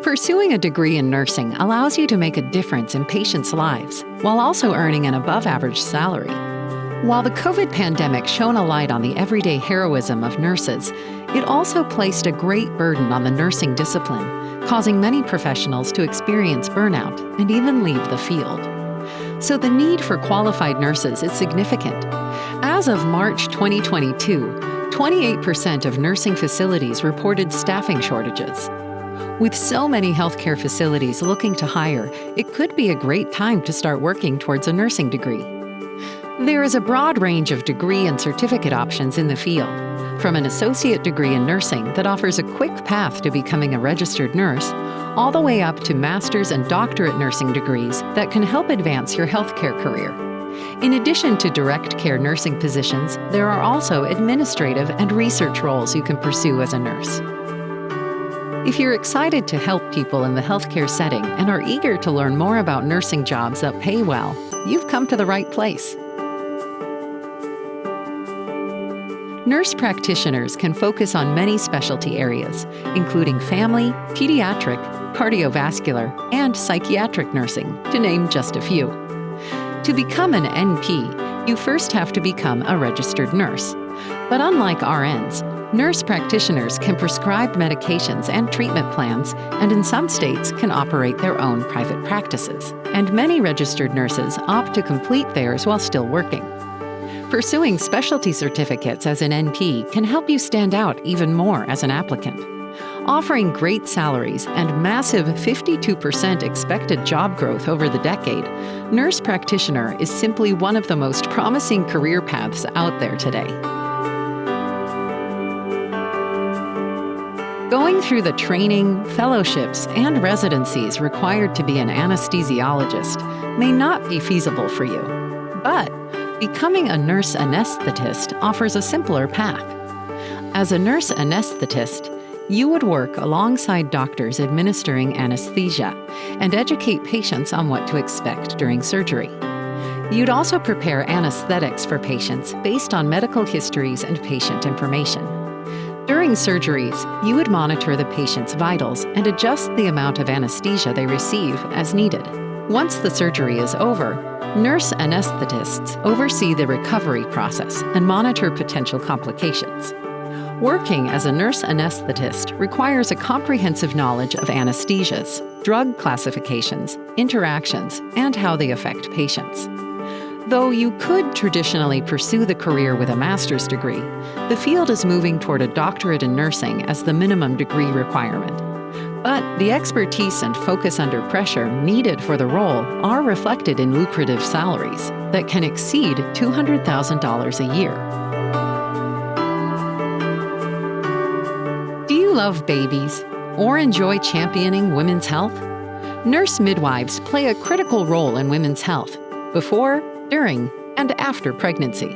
Pursuing a degree in nursing allows you to make a difference in patients' lives while also earning an above-average salary. While the COVID pandemic shone a light on the everyday heroism of nurses, it also placed a great burden on the nursing discipline, causing many professionals to experience burnout and even leave the field. So the need for qualified nurses is significant. As of March 2022, 28% of nursing facilities reported staffing shortages. With so many healthcare facilities looking to hire, it could be a great time to start working towards a nursing degree. There is a broad range of degree and certificate options in the field, from an associate degree in nursing that offers a quick path to becoming a registered nurse, all the way up to master's and doctorate nursing degrees that can help advance your healthcare career. In addition to direct care nursing positions, there are also administrative and research roles you can pursue as a nurse. If you're excited to help people in the healthcare setting and are eager to learn more about nursing jobs that pay well, you've come to the right place. Nurse practitioners can focus on many specialty areas, including family, pediatric, cardiovascular, and psychiatric nursing, to name just a few. To become an NP, you first have to become a registered nurse. But unlike RNs, nurse practitioners can prescribe medications and treatment plans, and in some states can operate their own private practices. And many registered nurses opt to complete theirs while still working. Pursuing specialty certificates as an NP can help you stand out even more as an applicant. Offering great salaries and massive 52% expected job growth over the decade, nurse practitioner is simply one of the most promising career paths out there today. Going through the training, fellowships, and residencies required to be an anesthesiologist may not be feasible for you, but becoming a nurse anesthetist offers a simpler path. As a nurse anesthetist, you would work alongside doctors administering anesthesia and educate patients on what to expect during surgery. You'd also prepare anesthetics for patients based on medical histories and patient information. During surgeries, you would monitor the patient's vitals and adjust the amount of anesthesia they receive as needed. Once the surgery is over, nurse anesthetists oversee the recovery process and monitor potential complications. Working as a nurse anesthetist requires a comprehensive knowledge of anesthesias, drug classifications, interactions, and how they affect patients. Though you could traditionally pursue the career with a master's degree, the field is moving toward a doctorate in nursing as the minimum degree requirement. But the expertise and focus under pressure needed for the role are reflected in lucrative salaries that can exceed $200,000 a year. Do you love babies or enjoy championing women's health? Nurse midwives play a critical role in women's health before, during, and after pregnancy.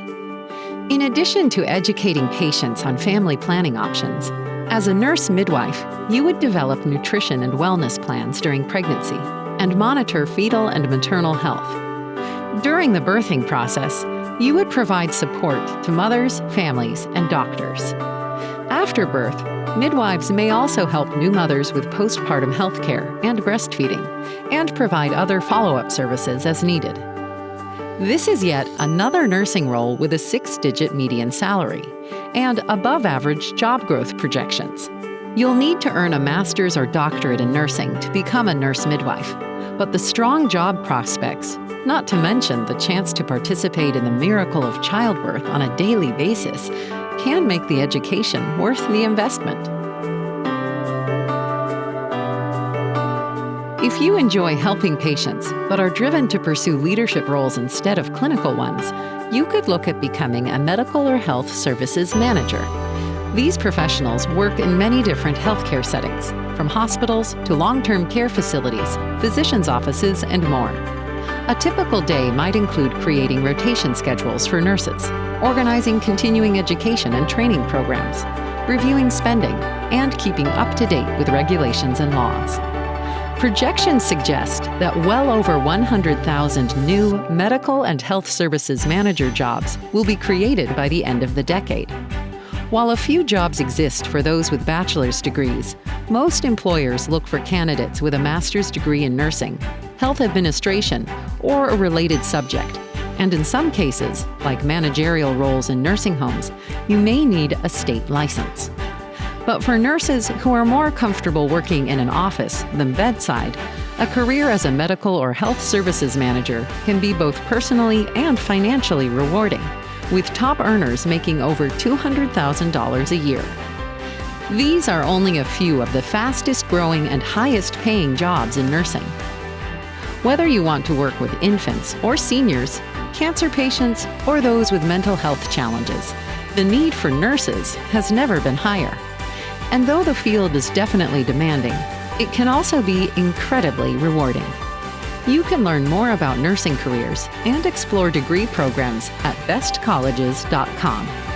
In addition to educating patients on family planning options, as a nurse midwife, you would develop nutrition and wellness plans during pregnancy and monitor fetal and maternal health. During the birthing process, you would provide support to mothers, families, and doctors. After birth, midwives may also help new mothers with postpartum health care and breastfeeding, and provide other follow-up services as needed. This is yet another nursing role with a 6-digit median salary and above-average job growth projections. You'll need to earn a master's or doctorate in nursing to become a nurse midwife, but the strong job prospects, not to mention the chance to participate in the miracle of childbirth on a daily basis, can make the education worth the investment. If you enjoy helping patients but are driven to pursue leadership roles instead of clinical ones, you could look at becoming a medical or health services manager. These professionals work in many different healthcare settings, from hospitals to long-term care facilities, physicians' offices, and more. A typical day might include creating rotation schedules for nurses, organizing continuing education and training programs, reviewing spending, and keeping up to date with regulations and laws. Projections suggest that well over 100,000 new medical and health services manager jobs will be created by the end of the decade. While a few jobs exist for those with bachelor's degrees, Most employers look for candidates with a master's degree in nursing, health administration, or a related subject. And in some cases, like managerial roles in nursing homes, you may need a state license. But for nurses who are more comfortable working in an office than bedside, a career as a medical or health services manager can be both personally and financially rewarding, with top earners making over $200,000 a year. These are only a few of the fastest growing and highest paying jobs in nursing. Whether you want to work with infants or seniors, cancer patients, or those with mental health challenges, the need for nurses has never been higher. And though the field is definitely demanding, it can also be incredibly rewarding. You can learn more about nursing careers and explore degree programs at bestcolleges.com.